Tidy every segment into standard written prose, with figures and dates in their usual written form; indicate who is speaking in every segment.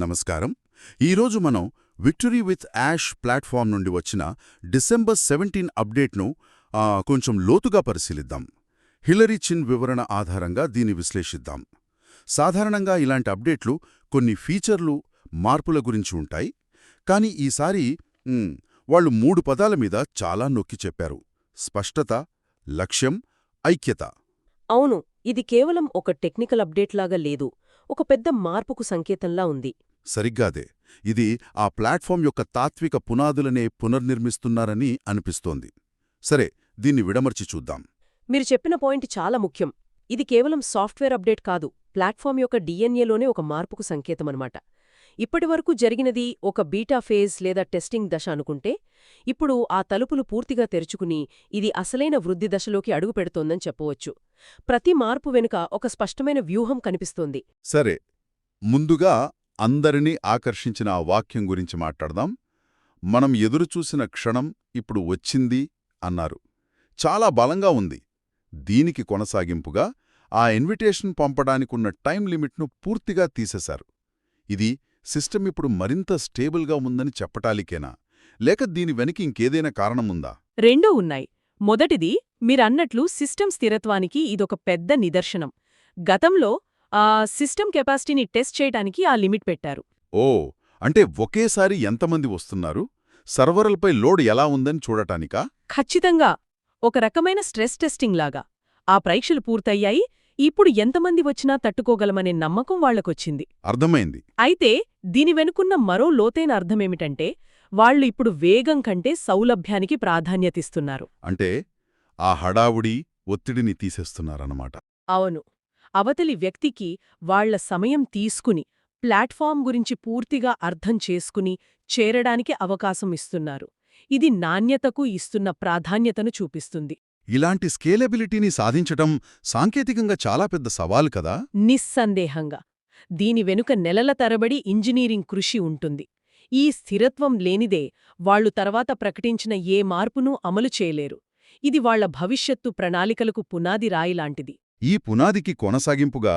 Speaker 1: నమస్కారం. ఈరోజు మనం విక్టరీ విత్ యాష్ ప్లాట్ఫామ్ నుండి వచ్చిన డిసెంబర్ 17 అప్డేట్ను కొంచెం లోతుగా పరిశీలిద్దాం. హిలరీ చిన్ వివరణ ఆధారంగా దీన్ని విశ్లేషిద్దాం. సాధారణంగా ఇలాంటి అప్డేట్లు కొన్ని ఫీచర్లు, మార్పుల గురించి ఉంటాయి. కానీ ఈసారి వాళ్ళు 3 పదాల మీద చాలా నొక్కి చెప్పారు: స్పష్టత, లక్ష్యం, ఐక్యత.
Speaker 2: అవును, ఇది కేవలం ఒక టెక్నికల్ అప్డేట్లాగా లేదు, ఒక పెద్ద మార్పుకు సంకేతంలా ఉంది.
Speaker 1: సరిగ్గాదే. ఇది ఆ ప్లాట్ఫామ్ యొక్క తాత్విక పునాదులనే పునర్నిర్మిస్తున్నారని అనిపిస్తోంది. సరే, దీన్ని విడమర్చి చూద్దాం.
Speaker 2: మీరు చెప్పిన పాయింట్ చాలా ముఖ్యం. ఇది కేవలం సాఫ్ట్వేర్ అప్డేట్ కాదు, ప్లాట్ఫామ్ యొక్క డిఎన్ఏలోనే ఒక మార్పుకు సంకేతమన్నమాట. ఇప్పటివరకు జరిగినది ఒక బీటా ఫేజ్ లేదా టెస్టింగ్ దశ అనుకుంటే, ఇప్పుడు ఆ తలుపులు పూర్తిగా తెరుచుకుని ఇది అసలైన వృద్ధి దశలోకి అడుగుపెడుతోందని చెప్పవచ్చు. ప్రతి మార్పు వెనుక ఒక స్పష్టమైన వ్యూహం కనిపిస్తోంది.
Speaker 1: సరే, ముందుగా అందరినీ ఆకర్షించిన ఆ వాక్యం గురించి మాట్లాడదాం. మనం ఎదురుచూసిన క్షణం ఇప్పుడు వచ్చింది అన్నారు. చాలా బలంగా ఉంది. దీనికి కొనసాగింపుగా ఆ ఇన్విటేషన్ పంపడానికున్న టైం లిమిట్ను పూర్తిగా తీసేశారు. ఇది సిస్టమ్ ఇప్పుడు మరింత స్టేబుల్గా ఉందని చెప్పటాలికేనా, లేక దీని వెనక ఇంకేదైనా కారణముందా?
Speaker 2: రెండూ ఉన్నాయి. మొదటిది, మీరన్నట్లు సిస్టమ్ స్థిరత్వానికి ఇదొక పెద్ద నిదర్శనం. గతంలో సిస్టమ్ కెపాసిటీని టెస్ట్ చేయడానికి ఆ లిమిట్ పెట్టారు.
Speaker 1: ఓ, అంటే ఒకేసారి ఎంతమంది వస్తున్నారు, సర్వర్లపై లోడ్ ఎలా ఉందని చూడటానికా?
Speaker 2: ఖచ్చితంగా. ఒక రకమైన స్ట్రెస్ టెస్టింగ్ లాగా. ఆ పరీక్షలు పూర్తయ్యాయి, ఇప్పుడు ఎంతమంది వచ్చినా తట్టుకోగలమనే నమ్మకం వాళ్లకొచ్చింది.
Speaker 1: అర్థమైంది.
Speaker 2: అయితే దీని వెనుకున్న మరో లోతైన అర్థమేమిటంటే, వాళ్లు ఇప్పుడు వేగం కంటే సౌలభ్యానికి ప్రాధాన్యతిస్తున్నారు.
Speaker 1: అంటే ఆ హడావుడి, ఒత్తిడిని తీసేస్తున్నారన్నమాట.
Speaker 2: అవును. అవతలి వ్యక్తికి వాళ్ల సమయం తీసుకుని, ప్లాట్ఫామ్ గురించి పూర్తిగా అర్థం చేసుకుని చేరడానికి అవకాశం ఇస్తున్నారు. ఇది నాణ్యతకు ఇస్తున్న ప్రాధాన్యతను చూపిస్తుంది.
Speaker 1: ఇలాంటి స్కేలబిలిటీని సాధించటం సాంకేతికంగా చాలా పెద్ద సవాలు కదా?
Speaker 2: నిస్సందేహంగా. దీని వెనుక నెలల తరబడి ఇంజనీరింగ్ కృషి ఉంటుంది. ఈ స్థిరత్వం లేనిదే వాళ్లు తర్వాత ప్రకటించిన ఏ మార్పునూ అమలు చేయలేరు. ఇది వాళ్ల భవిష్యత్తు ప్రణాళికలకు పునాది రాయిలాంటిది.
Speaker 1: ఈ పునాదికి కొనసాగింపుగా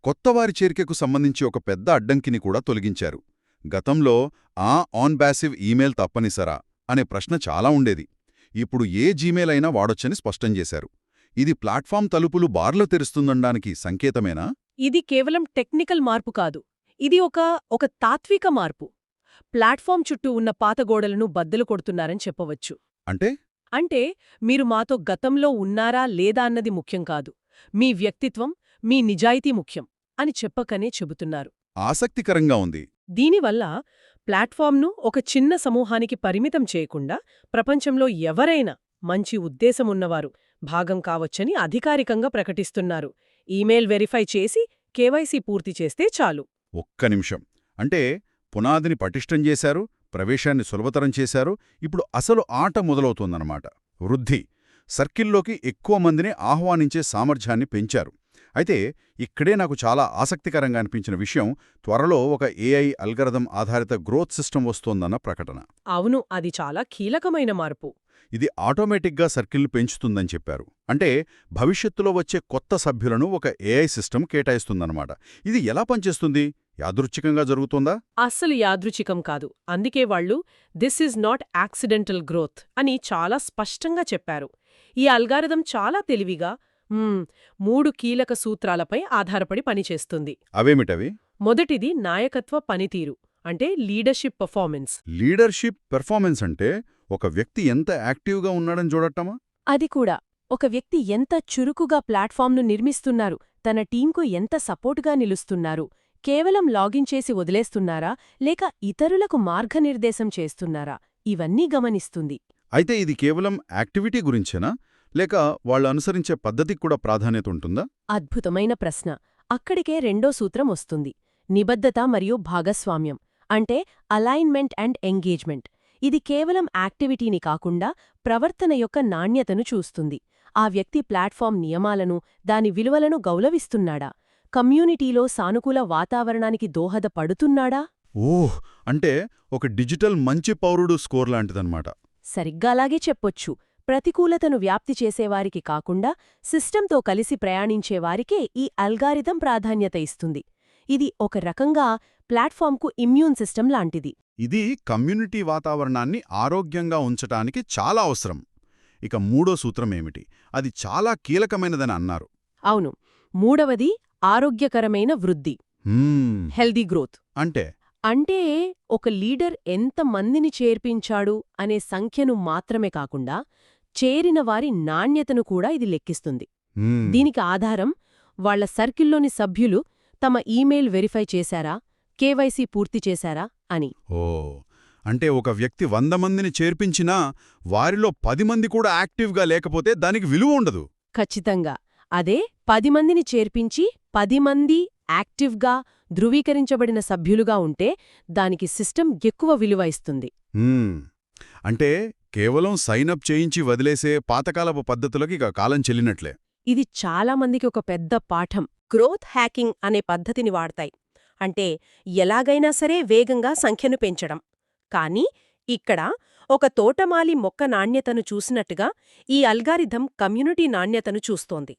Speaker 1: కొత్తవారి చేరికకు సంబంధించి ఒక పెద్ద అడ్డంకిని కూడా తొలగించారు. గతంలో ఆన్ బ్యాసివ్ ఈమెయిల్ తప్పనిసరా అనే ప్రశ్న చాలా ఉండేది. ఇప్పుడు ఏ జీమెయిల్ అయినా వాడొచ్చని స్పష్టం చేశారు. ఇది ప్లాట్ఫామ్ తలుపులు బార్లు తెరుస్తుందనడానికి సంకేతమేనా?
Speaker 2: ఇది కేవలం టెక్నికల్ మార్పు కాదు, ఇది ఒక తాత్విక మార్పు. ప్లాట్ఫామ్ చుట్టూ ఉన్న పాత గోడలను బద్దలు కొడుతున్నారని చెప్పవచ్చు. అంటే మీరు మాతో గతంలో ఉన్నారా లేదా అన్నది ముఖ్యం కాదు, మీ వ్యక్తిత్వం, మీ నిజాయితీ ముఖ్యం అని చెప్పకనే చెబుతున్నారు.
Speaker 1: ఆసక్తికరంగా ఉంది.
Speaker 2: దీనివల్ల ప్లాట్ఫామ్ను ఒక చిన్న సమూహానికి పరిమితం చేయకుండా ప్రపంచంలో ఎవరైనా మంచి ఉద్దేశమున్నవారు భాగం కావచ్చని అధికారికంగా ప్రకటిస్తున్నారు. ఈమెయిల్ వెరిఫై చేసి కేవైసీ పూర్తి చేస్తే చాలు.
Speaker 1: ఒక్క నిమిషం. అంటే పునాదిని పటిష్టం చేశారు, ప్రవేశాన్ని సులభతరం చేశారు. ఇప్పుడు అసలు ఆట మొదలవుతోందన్నమాట. వృద్ధి. సర్కిల్లోకి ఎక్కువ మందిని ఆహ్వానించే సామర్థ్యాన్ని పెంచారు. అయితే ఇక్కడే నాకు చాలా ఆసక్తికరంగా అనిపించిన విషయం, త్వరలో ఒక ఏఐ అల్గరిథం ఆధారిత గ్రోత్ సిస్టమ్ వస్తోందన్న ప్రకటన.
Speaker 2: అవును, అది చాలా కీలకమైన మార్పు.
Speaker 1: ఇది ఆటోమేటిక్గా సర్కిల్ను పెంచుతుందని చెప్పారు. అంటే భవిష్యత్తులో వచ్చే కొత్త సభ్యులను ఒక ఏఐ సిస్టమ్ కేటాయిస్తుందన్నమాట. ఇది ఎలా పనిచేస్తుంది? యాదృచ్ఛికంగా జరుగుతుందా?
Speaker 2: అస్సలు యాదృచ్ఛికం కాదు. అందుకే వాళ్లు this is not accidental growth అని చాలా స్పష్టంగా చెప్పారు. ఈ అల్గారిథం చాలా తెలివిగా 3 కీలక సూత్రాలపై ఆధారపడి పనిచేస్తుంది.
Speaker 1: అవేమిటవి?
Speaker 2: మొదటిది నాయకత్వ పనితీరు, అంటే లీడర్షిప్ పెర్ఫార్మెన్స్.
Speaker 1: లీడర్షిప్ పెర్ఫార్మెన్స్ అంటే ఒక వ్యక్తి ఎంత యాక్టివ్గా ఉన్నాడని చూడటమా?
Speaker 2: అది కూడా. ఒక వ్యక్తి ఎంత చురుకుగా ప్లాట్ఫామ్ను నిర్మిస్తున్నారు, తన టీంకు ఎంత సపోర్టుగా నిలుస్తున్నారు, కేవలం లాగిన్ చేసి వదిలేస్తున్నారా లేక ఇతరులకు మార్గనిర్దేశం చేస్తున్నారా, ఇవన్నీ గమనిస్తుంది.
Speaker 1: అయితే ఇది కేవలం యాక్టివిటీ గురించేనా, లేక వాళ్ళు అనుసరించే పద్ధతికి కూడా ప్రాధాన్యత ఉంటుందా?
Speaker 2: అద్భుతమైన ప్రశ్న. అక్కడికే రెండో సూత్రం వస్తుంది: నిబద్ధత మరియు భాగస్వామ్యం, అంటే అలైన్మెంట్ అండ్ ఎంగేజ్మెంట్. ఇది కేవలం యాక్టివిటీని కాకుండా ప్రవర్తన యొక్క నాణ్యతను చూస్తుంది. ఆ వ్యక్తి ప్లాట్ఫామ్ నియమాలను, దాని విలువలను గౌరవిస్తున్నాడా, కమ్యూనిటీలో సానుకూల వాతావరణానికి దోహదపడుతున్నాడా?
Speaker 1: ఓహ్, అంటే ఒక డిజిటల్ మంచి పౌరుడు స్కోర్ లాంటిదన్నమాట.
Speaker 2: సరిగ్గా అలాగే చెప్పొచ్చు. ప్రతికూలతను వ్యాప్తి చేసేవారికి కాకుండా సిస్టంతో కలిసి ప్రయాణించేవారికే ఈ అల్గారిథం ప్రాధాన్యత ఇస్తుంది. ఇది ఒక రకంగా ప్లాట్ఫామ్కు ఇమ్యూన్ సిస్టమ్ లాంటిది.
Speaker 1: ఇది కమ్యూనిటీ వాతావరణాన్ని ఆరోగ్యంగా ఉంచటానికి చాలా అవసరం. ఇక మూడో సూత్రం ఏమిటి? అది చాలా కీలకమైనదని అన్నారు.
Speaker 2: అవును. మూడవది ఆరోగ్యకరమైన వృద్ధి, హెల్దీ గ్రోత్.
Speaker 1: అంటే
Speaker 2: అంటే ఒక లీడర్ ఎంత మందిని చేర్పించాడు అనే సంఖ్యను మాత్రమే కాకుండా చేరిన వారి నాణ్యతను కూడా ఇది లెక్కిస్తుంది. దీనికి ఆధారం వాళ్ల సర్కిల్లోని సభ్యులు తమ ఈమెయిల్ వెరిఫై చేశారా, కేవైసీ పూర్తి చేశారా అని.
Speaker 1: ఓ అంటే ఒక వ్యక్తి 100 మందిని చేర్పించినా వారిలో 10 మంది కూడా యాక్టివ్గా లేకపోతే దానికి విలువ ఉండదు.
Speaker 2: ఖచ్చితంగా. అదే 10 మందిని చేర్పించి 10 మంది యాక్టివ్గా ధృవీకరించబడిన సభ్యులుగా ఉంటే దానికి సిస్టమ్ ఎక్కువ విలువ ఇస్తుంది.
Speaker 1: అంటే కేవలం సైనప్ చేయించి వదిలేసే పాతకాలపు పద్ధతులకి ఇక కాలం చెల్లినట్లే.
Speaker 2: ఇది చాలామందికి ఒక పెద్ద పాఠం. గ్రోత్ హ్యాకింగ్ అనే పద్ధతిని వాడతాయి. అంటే ఎలాగైనా సరే వేగంగా సంఖ్యను పెంచడం. కానీ ఇక్కడ ఒక తోటమాలి మొక్క నాణ్యతను చూసినట్టుగా ఈ అల్గారిథం కమ్యూనిటీ నాణ్యతను చూస్తోంది.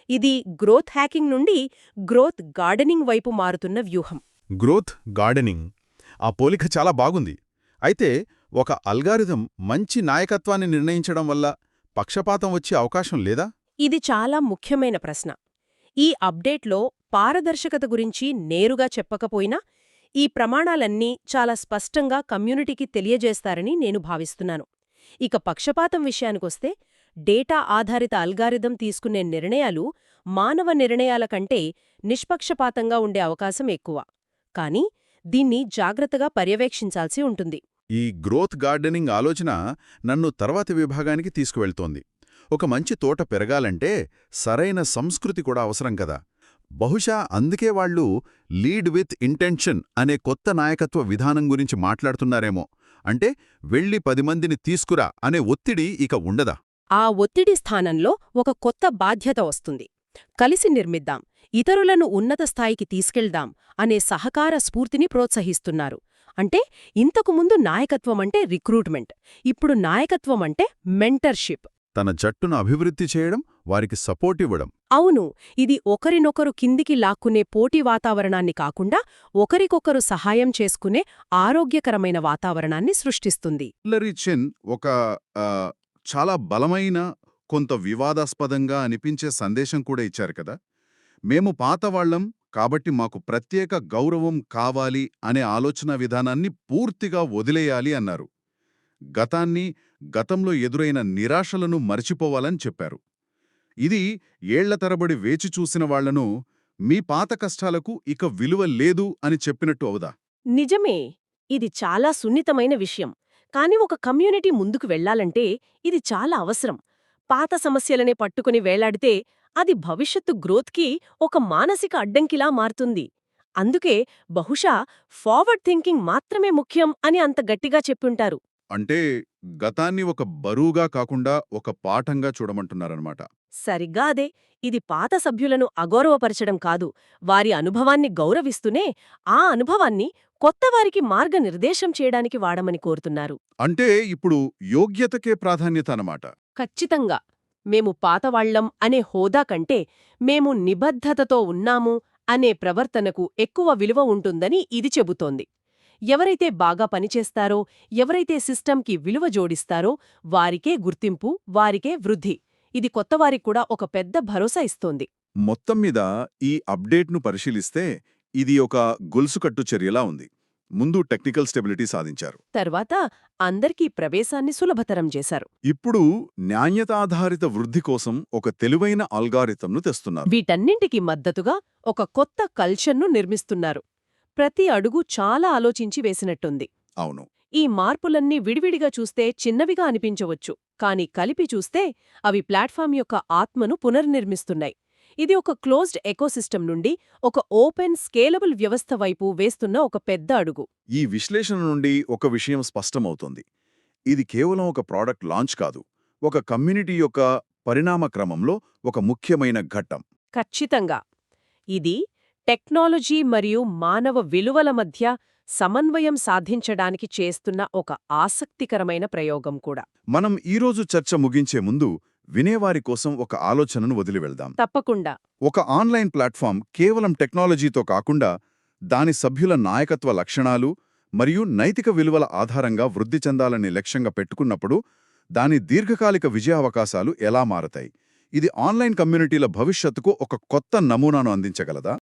Speaker 2: ఇది గ్రోత్ హ్యాకింగ్ నుండి గ్రోత్ గార్డెనింగ్ వైపు మారుతున్న వ్యూహం.
Speaker 1: గ్రోత్ గార్డెనింగ్, ఆ పోలిక చాలా బాగుంది. అయితే ఒక అల్గారిథం మంచి నాయకత్వాన్ని నిర్ణయించడం వల్ల పక్షపాతం వచ్చే అవకాశం లేదా?
Speaker 2: ఇది చాలా ముఖ్యమైన ప్రశ్న. ఈ అప్డేట్లో పారదర్శకత గురించి నేరుగా చెప్పకపోయినా ఈ ప్రమాణాలన్నీ చాలా స్పష్టంగా కమ్యూనిటీకి తెలియజేస్తారని నేను భావిస్తున్నాను. ఇక పక్షపాతం విషయానికొస్తే డేటా ఆధారిత అల్గారిథం తీసుకునే నిర్ణయాలు మానవ నిర్ణయాల కంటే నిష్పక్షపాతంగా ఉండే అవకాశం ఎక్కువ. కానీ దీన్ని జాగ్రత్తగా పర్యవేక్షించాల్సి ఉంటుంది.
Speaker 1: ఈ గ్రోత్ గార్డెనింగ్ ఆలోచన నన్ను తర్వాతి విభాగానికి తీసుకువెళ్తోంది. ఒక మంచి తోట పెరగాలంటే సరైన సంస్కృతి కూడా అవసరం కదా. బహుశా అందుకే వాళ్ళు లీడ్ విత్ ఇంటెన్షన్ అనే కొత్త నాయకత్వ విధానం గురించి మాట్లాడుతున్నారేమో. అంటే వెళ్ళి 10 మందిని తీసుకురా అనే ఒత్తిడి ఇక ఉండదా?
Speaker 2: ఆ ఒత్తిడి స్థానంలో ఒక కొత్త బాధ్యత వస్తుంది. కలిసి నిర్మిద్దాం, ఇతరులను ఉన్నత స్థాయికి తీసుకెళ్దాం అనే సహకార స్ఫూర్తిని ప్రోత్సహిస్తున్నారు. అంటే ఇంతకుముందు నాయకత్వమంటే రిక్రూట్మెంట్, ఇప్పుడు నాయకత్వమంటే మెంటర్షిప్.
Speaker 1: తన జట్టును అభివృద్ధి చేయడం, వారికి సపోర్ట్ ఇవ్వడం.
Speaker 2: అవును. ఇది ఒకరినొకరు కిందికి లాక్కునే పోటీ వాతావరణాన్ని కాకుండా ఒకరికొకరు సహాయం చేసుకునే ఆరోగ్యకరమైన వాతావరణాన్ని సృష్టిస్తుంది.
Speaker 1: హిల్లరీ చిన్ ఒక చాలా బలమైన, కొంత వివాదాస్పదంగా అనిపించే సందేశం కూడా ఇచ్చారు కదా. మేము పాతవాళ్లం కాబట్టి మాకు ప్రత్యేక గౌరవం కావాలి అనే ఆలోచన విధానాన్ని పూర్తిగా వదిలేయాలి అన్నారు. గతంలో ఎదురైన నిరాశలను మరిచిపోవాలని చెప్పారు. ఇది ఏళ్ల తరబడి వేచి చూసిన వాళ్లను మీ పాత కష్టాలకు ఇక విలువ లేదు అని చెప్పినట్టు అవుదా?
Speaker 2: నిజమే. ఇది చాలా సున్నితమైన విషయం. కాని ఒక కమ్యూనిటీ ముందుకు వెళ్లాలంటే ఇది చాలా అవసరం. పాత సమస్యలనే పట్టుకుని వేలాడితే అది భవిష్యత్తు గ్రోత్కి ఒక మానసిక అడ్డంకిలా మారుతుంది. అందుకే బహుశా ఫార్వర్డ్ థింకింగ్ మాత్రమే ముఖ్యం అని అంత గట్టిగా చెప్పుంటారు.
Speaker 1: అంటే గతాన్ని ఒక బరువుగా కాకుండా ఒక పాఠంగా చూడమంటున్నారన్నమాట.
Speaker 2: సరిగ్గా అదే. ఇది పాత సభ్యులను అగౌరవపరచడం కాదు, వారి అనుభవాన్ని గౌరవిస్తూనే ఆ అనుభవాన్ని కొత్తవారికి మార్గనిర్దేశం చేయడానికి వాడమని కోరుతున్నారు.
Speaker 1: అంటే ఇప్పుడు యోగ్యతకే ప్రాధాన్యత అన్నమాట.
Speaker 2: ఖచ్చితంగా. మేము పాతవాళ్లం అనే హోదా కంటే మేము నిబద్ధతతో ఉన్నాము అనే ప్రవర్తనకు ఎక్కువ విలువ ఉంటుందని ఇది చెబుతోంది. ఎవరైతే బాగా పనిచేస్తారో, ఎవరైతే సిస్టంకి విలువ జోడిస్తారో వారికే గుర్తింపు, వారికే వృద్ధి. ఇది కొత్తవారికి కూడా ఒక పెద్ద భరోసా ఇస్తోంది.
Speaker 1: మొత్తం మీద ఈ అప్డేట్ను పరిశీలిస్తే ఇది ఒక గొలుసుకట్టు చర్యలా ఉంది. ముందు టెక్నికల్ స్టెబిలిటీ సాధించారు,
Speaker 2: తర్వాత అందరికీ ప్రవేశాన్ని సులభతరం చేశారు.
Speaker 1: ఇప్పుడు నాణ్యతాధారిత వృద్ధి కోసం ఒక తెలివైన అల్గారిథంను తెస్తున్నారు.
Speaker 2: వీటన్నింటికీ మద్దతుగా ఒక కొత్త కల్చర్ను నిర్మిస్తున్నారు. ప్రతి అడుగు చాలా ఆలోచించి వేసినట్టుంది.
Speaker 1: అవును.
Speaker 2: ఈ మార్పులన్నీ విడివిడిగా చూస్తే చిన్నవిగా అనిపించవచ్చు, కాని కలిపి చూస్తే అవి ప్లాట్ఫామ్ యొక్క ఆత్మను పునర్నిర్మిస్తున్నాయి. ఇది ఒక క్లోజ్డ్ ఎకోసిస్టమ్ నుండి ఒక ఓపెన్ స్కేలబుల్ వ్యవస్థ వైపు వేస్తున్న ఒక పెద్ద అడుగు.
Speaker 1: ఈ విశ్లేషణ నుండి ఒక విషయం స్పష్టమవుతోంది. ఇది కేవలం ఒక ప్రోడక్ట్ లాంచ్ కాదు, ఒక కమ్యూనిటీ యొక్క పరిణామ క్రమంలో ఒక ముఖ్యమైన ఘట్టం.
Speaker 2: ఖచ్చితంగా. ఇది టెక్నాలజీ మరియు మానవ విలువల మధ్య సమన్వయం సాధించడానికి చేస్తున్న ఒక ఆసక్తికరమైన ప్రయోగం కూడా.
Speaker 1: మనం ఈరోజు చర్చ ముగించే ముందు వినేవారి కోసం ఒక ఆలోచనను వదిలివెళ్దాం.
Speaker 2: తప్పకుండా.
Speaker 1: ఒక ఆన్లైన్ ప్లాట్ఫామ్ కేవలం టెక్నాలజీతో కాకుండా
Speaker 3: దాని సభ్యుల నాయకత్వ లక్షణాలు మరియు నైతిక విలువల ఆధారంగా వృద్ధి చెందాలని లక్ష్యంగా పెట్టుకున్నప్పుడు దాని దీర్ఘకాలిక విజయావకాశాలు ఎలా మారతాయి? ఇది ఆన్లైన్ కమ్యూనిటీల భవిష్యత్తుకు ఒక కొత్త నమూనాను అందించగలదా?